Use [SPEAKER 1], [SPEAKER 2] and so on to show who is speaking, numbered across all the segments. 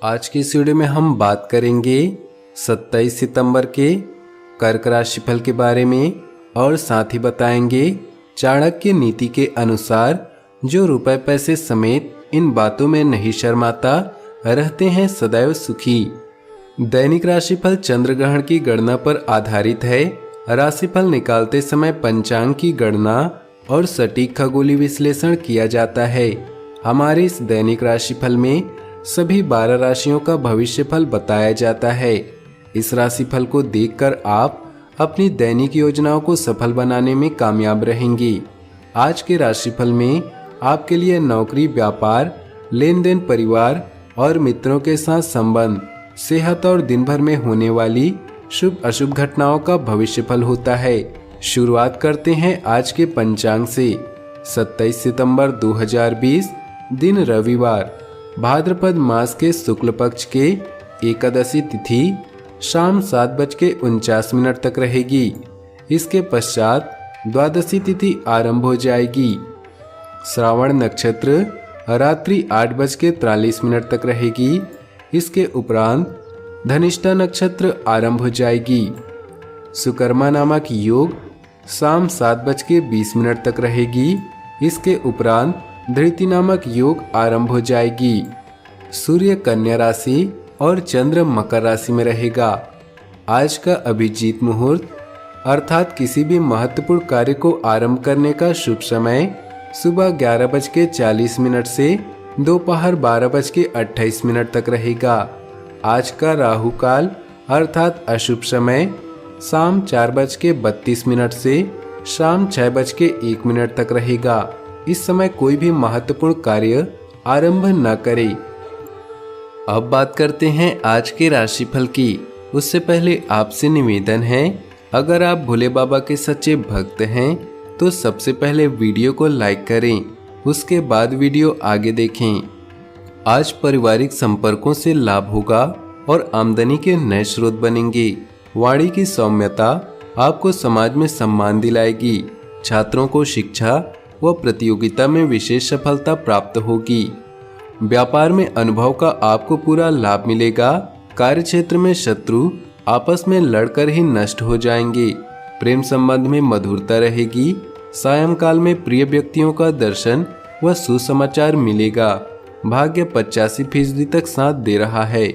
[SPEAKER 1] आज की इस वीडियो में हम बात करेंगे 27 सितंबर के कर्क राशिफल के बारे में और साथ ही बताएंगे चाणक्य नीति के अनुसार जो रुपए पैसे समेत इन बातों में नहीं शर्माता रहते हैं सदैव सुखी। दैनिक राशिफल चंद्र ग्रहण की गणना पर आधारित है। राशिफल निकालते समय पंचांग की गणना और सटीक खगोलीय विश्लेषण किया जाता है। हमारे इस दैनिक राशिफल में सभी 12 राशियों का भविष्यफल बताया जाता है। इस राशिफल को देखकर आप अपनी दैनिक योजनाओं को सफल बनाने में कामयाब रहेंगे। आज के राशिफल में आपके लिए नौकरी, व्यापार, लेन देन, परिवार और मित्रों के साथ संबंध, सेहत और दिन भर में होने वाली शुभ अशुभ घटनाओं का भविष्यफल होता है। शुरुआत करते हैं आज के पंचांग से। 27 सितंबर 2020 दिन रविवार, भाद्रपद मास के शुक्ल पक्ष के एकादशी तिथि शाम 7:49 तक रहेगी। इसके पश्चात द्वादशी तिथि आरंभ हो जाएगी। श्रावण नक्षत्र रात्रि 8:43 तक रहेगी। इसके उपरांत धनिष्ठा नक्षत्र आरंभ हो जाएगी। सुकर्मा नामक योग शाम 7:20 तक रहेगी। इसके उपरांत धृति नामक योग आरंभ हो जाएगी। सूर्य कन्या राशि और चंद्र मकर राशि में रहेगा। आज का अभिजीत मुहूर्त अर्थात किसी भी महत्वपूर्ण कार्य को आरंभ करने का शुभ समय सुबह 11:40 से दोपहर 12:28 तक रहेगा। आज का राहु काल अर्थात अशुभ समय शाम 4:32 से शाम 6:01 तक रहेगा। इस समय कोई भी महत्वपूर्ण कार्य आरंभ न करें। अब बात करते हैं आज के राशिफल की। उससे पहले आपसे निवेदन है, अगर आप भोले बाबा के सच्चे भक्त हैं तो सबसे पहले वीडियो को लाइक करें, उसके बाद वीडियो आगे देखें। आज पारिवारिक संपर्कों से लाभ होगा और आमदनी के नए स्रोत बनेंगे। वाणी की सौम्यता आपको समाज में सम्मान दिलाएगी। छात्रों को शिक्षा व प्रतियोगिता में विशेष सफलता प्राप्त होगी। व्यापार में अनुभव का आपको पूरा लाभ मिलेगा। कार्य क्षेत्र में शत्रु आपस में लड़कर ही नष्ट हो जाएंगे। प्रेम संबंध में मधुरता रहेगी। सायंकाल में प्रिय व्यक्तियों का दर्शन व सुसमाचार मिलेगा। भाग्य 85% तक साथ दे रहा है।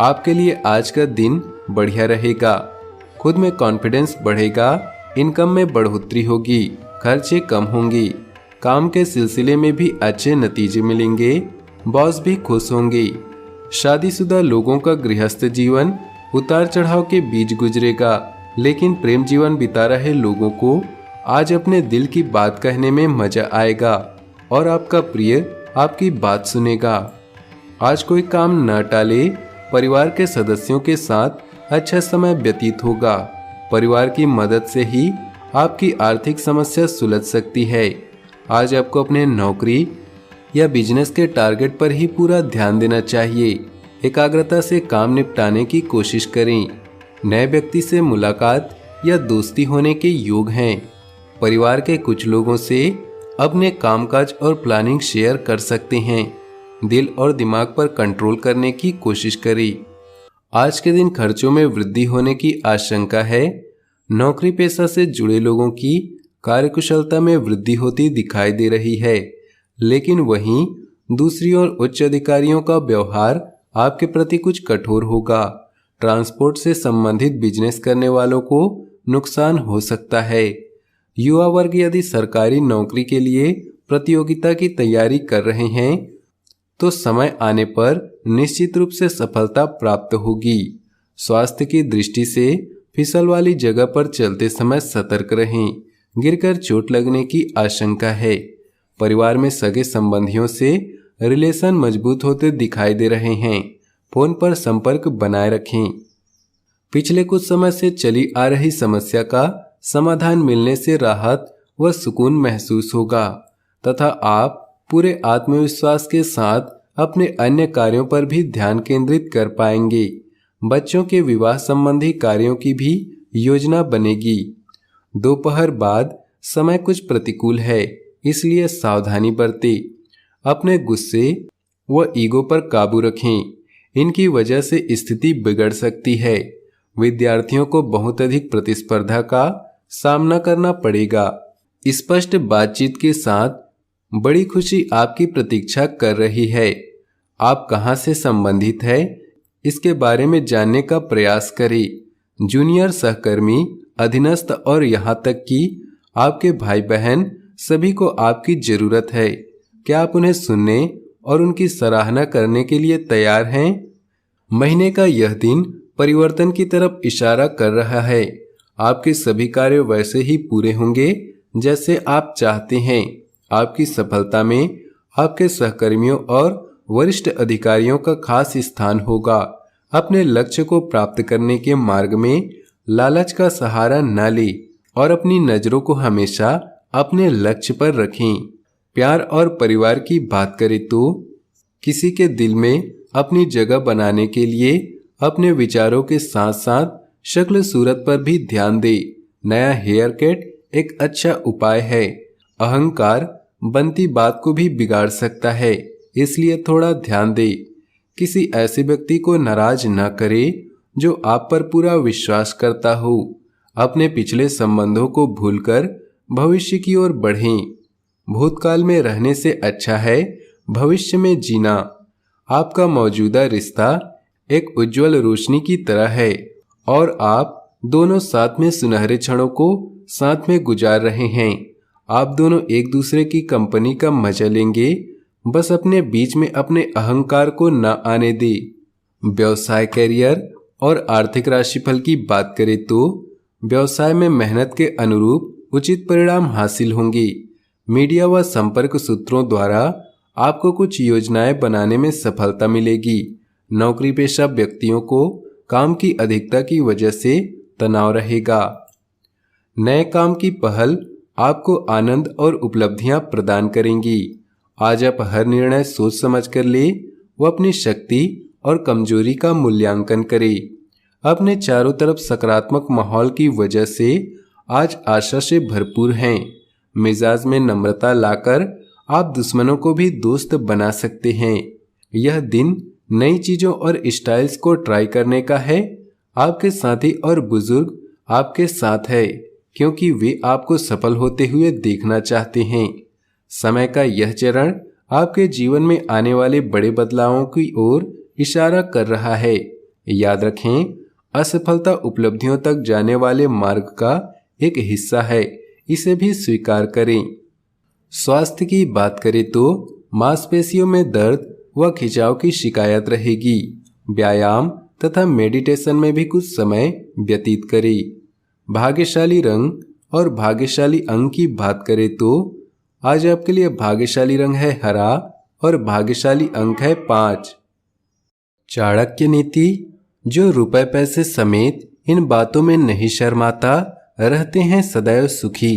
[SPEAKER 1] आपके लिए आज का दिन बढ़िया रहेगा। खुद में कॉन्फिडेंस बढ़ेगा। इनकम में बढ़ोतरी होगी। खर्चे कम होंगे। काम के सिलसिले में भी अच्छे नतीजे मिलेंगे। बॉस भी खुश होंगे। शादीशुदा लोगों का गृहस्थ जीवन उतार चढ़ाव के बीच गुजरेगा, लेकिन प्रेम जीवन बिता रहे लोगों को आज अपने दिल की बात कहने में मजा आएगा और आपका प्रिय आपकी बात सुनेगा। आज कोई काम न टाले। परिवार के सदस्यों के साथ अच्छा समय व्यतीत होगा। परिवार की मदद से ही आपकी आर्थिक समस्या सुलझ सकती है। आज आपको अपने नौकरी या बिजनेस के टारगेट पर ही पूरा ध्यान देना चाहिए। एकाग्रता से काम निपटाने की कोशिश करें। नए व्यक्ति से मुलाकात या दोस्ती होने के योग हैं। परिवार के कुछ लोगों से अपने कामकाज और प्लानिंग शेयर कर सकते हैं। दिल और दिमाग पर कंट्रोल करने की कोशिश करें। आज के दिन खर्चों में वृद्धि होने की आशंका है। नौकरी पेशा से जुड़े लोगों की कार्यकुशलता में वृद्धि होती दिखाई दे रही है, लेकिन वहीं दूसरी ओर उच्च अधिकारियों का व्यवहार आपके प्रति कुछ कठोर होगा। ट्रांसपोर्ट से संबंधित बिजनेस करने वालों को नुकसान हो सकता है। युवा वर्ग यदि सरकारी नौकरी के लिए प्रतियोगिता की तैयारी कर रहे हैं तो समय आने पर निश्चित रूप से सफलता प्राप्त होगी। स्वास्थ्य की दृष्टि से फिसल वाली जगह पर चलते समय सतर्क रहें। गिरकर चोट लगने की आशंका है। परिवार में सगे संबंधियों से रिलेशन मजबूत होते दिखाई दे रहे हैं। फोन पर संपर्क बनाए रखें। पिछले कुछ समय से चली आ रही समस्या का समाधान मिलने से राहत व सुकून महसूस होगा तथा आप पूरे आत्मविश्वास के साथ अपने अन्य कार्यों पर भी ध्यान केंद्रित कर पाएंगे। बच्चों के विवाह संबंधी कार्यों की भी योजना बनेगी। दोपहर बाद समय कुछ प्रतिकूल है, इसलिए सावधानी बरतें। अपने गुस्से व ईगो पर काबू रखें। इनकी वजह से स्थिति बिगड़ सकती है। विद्यार्थियों को बहुत अधिक प्रतिस्पर्धा का सामना करना पड़ेगा। स्पष्ट बातचीत के साथ बड़ी खुशी आपकी प्रतीक्षा कर रही है। आप कहां से संबंधित है इसके बारे में जानने का प्रयास करें। जूनियर सहकर्मी, अधीनस्थ और यहाँ तक कि आपके भाई बहन सभी को आपकी जरूरत है। क्या आप उन्हें सुनने और उनकी सराहना करने के लिए तैयार हैं? महीने का यह दिन परिवर्तन की तरफ इशारा कर रहा है। आपके सभी कार्य वैसे ही पूरे होंगे जैसे आप चाहते हैं। आपकी सफलता में आपके सहकर्मियों और वरिष्ठ अधिकारियों का खास स्थान होगा। अपने लक्ष्य को प्राप्त करने के मार्ग में लालच का सहारा न लें और अपनी नजरों को हमेशा अपने लक्ष्य पर रखें। प्यार और परिवार की बात करें तो किसी के दिल में अपनी जगह बनाने के लिए अपने विचारों के साथ साथ शक्ल सूरत पर भी ध्यान दें। नया हेयर कट एक अच्छा उपाय है। अहंकार बनती बात को भी बिगाड़ सकता है, इसलिए थोड़ा ध्यान दें। किसी ऐसे व्यक्ति को नाराज न करें जो आप पर पूरा विश्वास करता हो। अपने पिछले संबंधों को भूलकर भविष्य की ओर बढ़ें। भूतकाल में रहने से अच्छा है भविष्य में जीना। आपका मौजूदा रिश्ता एक उज्जवल रोशनी की तरह है और आप दोनों साथ में सुनहरे क्षणों को साथ में गुजार रहे हैं। आप दोनों एक दूसरे की कंपनी का मजा लेंगे। बस अपने बीच में अपने अहंकार को न आने दे। व्यवसाय, करियर और आर्थिक राशिफल की बात करें तो व्यवसाय में मेहनत के अनुरूप उचित परिणाम हासिल होंगे। मीडिया व संपर्क सूत्रों द्वारा आपको कुछ योजनाएं बनाने में सफलता मिलेगी। नौकरी पेशा व्यक्तियों को काम की अधिकता की वजह से तनाव रहेगा। नए काम की पहल आपको आनंद और उपलब्धियां प्रदान करेंगी। आज आप हर निर्णय सोच समझ कर ले व अपनी शक्ति और कमजोरी का मूल्यांकन करें। अपने चारों तरफ सकारात्मक माहौल की वजह से आज आशा से भरपूर हैं। मिजाज में नम्रता लाकर आप दुश्मनों को भी दोस्त बना सकते हैं। यह दिन नई चीजों और स्टाइल्स को ट्राई करने का है। आपके साथी और बुजुर्ग आपके साथ है क्योंकि वे आपको सफल होते हुए देखना चाहते हैं। समय का यह चरण आपके जीवन में आने वाले बड़े बदलावों की ओर इशारा कर रहा है। याद रखें, असफलता उपलब्धियों तक जाने वाले मार्ग का एक हिस्सा है, इसे भी स्वीकार करें। स्वास्थ्य की बात करें तो मांसपेशियों में दर्द व खिंचाव की शिकायत रहेगी। व्यायाम तथा मेडिटेशन में भी कुछ समय व्यतीत करें। भाग्यशाली रंग और भाग्यशाली अंक की बात करें तो आज आपके लिए भाग्यशाली रंग है हरा और भाग्यशाली अंक है 5। चाणक्य नीति, जो रुपए पैसे समेत इन बातों में नहीं शर्माता रहते हैं सदैव सुखी।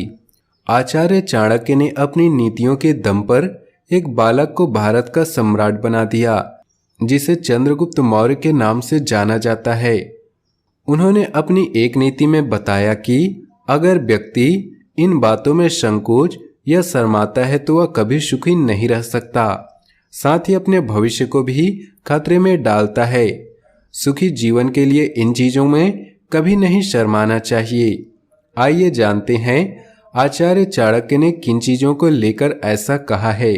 [SPEAKER 1] आचार्य चाणक्य ने अपनी नीतियों के दम पर एक बालक को भारत का सम्राट बना दिया, जिसे चंद्रगुप्त मौर्य के नाम से जाना जाता है। उन्होंने अपनी एक नीति में बताया कि अगर व्यक्ति इन बातों में संकोच या शर्माता है तो वह कभी सुखी नहीं रह सकता, साथ ही अपने भविष्य को भी खतरे में डालता है। सुखी जीवन के लिए इन चीजों में कभी नहीं शर्माना चाहिए। आइए जानते हैं आचार्य चाणक्य ने किन चीजों को लेकर ऐसा कहा है।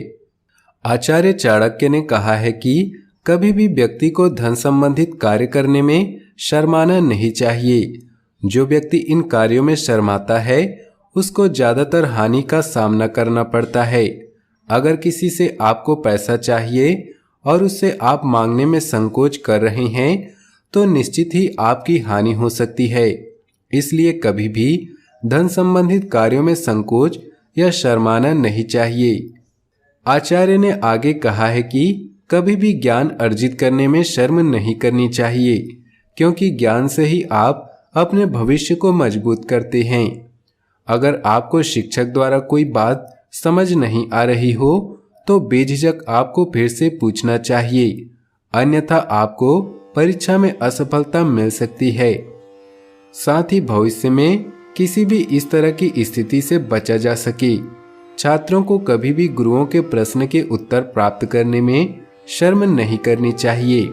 [SPEAKER 1] आचार्य चाणक्य ने कहा है कि कभी भी व्यक्ति को धन संबंधित कार्य करने में शर्माना नहीं चाहिए। जो व्यक्ति इन कार्यों में शर्माता है उसको ज्यादातर हानि का सामना करना पड़ता है। अगर किसी से आपको पैसा चाहिए और उससे आप मांगने में संकोच कर रहे हैं तो निश्चित ही आपकी हानि हो सकती है। इसलिए कभी भी धन संबंधित कार्यों में संकोच या शर्माना नहीं चाहिए। आचार्य ने आगे कहा है कि कभी भी ज्ञान अर्जित करने में शर्म नहीं करनी चाहिए, क्योंकि ज्ञान से ही आप अपने भविष्य को मजबूत करते हैं। अगर आपको शिक्षक द्वारा कोई बात समझ नहीं आ रही हो तो बेझिझक आपको फिर से पूछना चाहिए, अन्यथा आपको परीक्षा में असफलता मिल सकती है। साथ ही भविष्य में किसी भी इस तरह की स्थिति से बचा जा सके। छात्रों को कभी भी गुरुओं के प्रश्न के उत्तर प्राप्त करने में शर्म नहीं करनी चाहिए।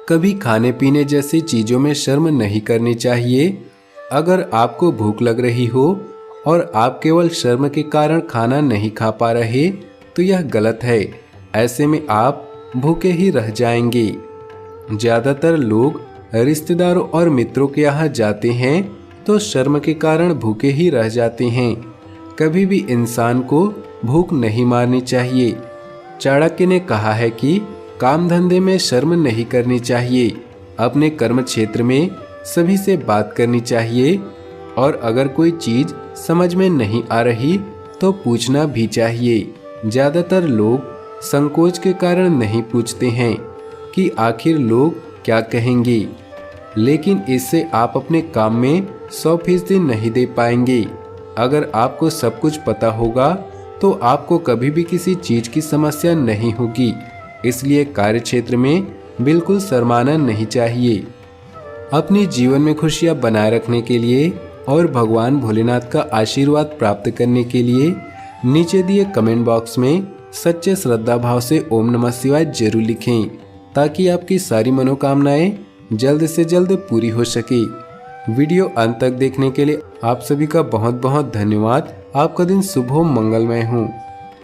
[SPEAKER 1] कभी खाने पीने जैसी चीजों में शर्म नहीं करनी चाहिए। अगर आपको भूख लग रही हो और आप केवल शर्म के कारण खाना नहीं खा पा रहे तो यह गलत है। ऐसे में आप भूखे ही रह जाएंगे। ज्यादातर लोग रिश्तेदारों और मित्रों के यहाँ जाते हैं तो शर्म के कारण भूखे ही रह जाते हैं। कभी भी इंसान को भूख नहीं मारनी चाहिए। चाणक्य ने कहा है कि काम धंधे में शर्म नहीं करनी चाहिए। अपने कर्म क्षेत्र में सभी से बात करनी चाहिए और अगर कोई चीज समझ में नहीं आ रही तो पूछना भी चाहिए। ज्यादातर लोग संकोच के कारण नहीं पूछते हैं कि आखिर लोग क्या कहेंगे, लेकिन इससे आप अपने काम में 100% नहीं दे पाएंगे। अगर आपको सब कुछ पता होगा तो आपको कभी भी किसी चीज की समस्या नहीं होगी। इसलिए कार्य क्षेत्र में बिल्कुल शर्माना नहीं चाहिए। अपने जीवन में खुशियां बनाए रखने के लिए और भगवान भोलेनाथ का आशीर्वाद प्राप्त करने के लिए नीचे दिए कमेंट बॉक्स में सच्चे श्रद्धा भाव से ओम नमः शिवाय जरूर लिखें, ताकि आपकी सारी मनोकामनाएं जल्द से जल्द पूरी हो सके। वीडियो अंत तक देखने के लिए आप सभी का बहुत बहुत धन्यवाद। आपका दिन शुभ हो, मंगलमय हो।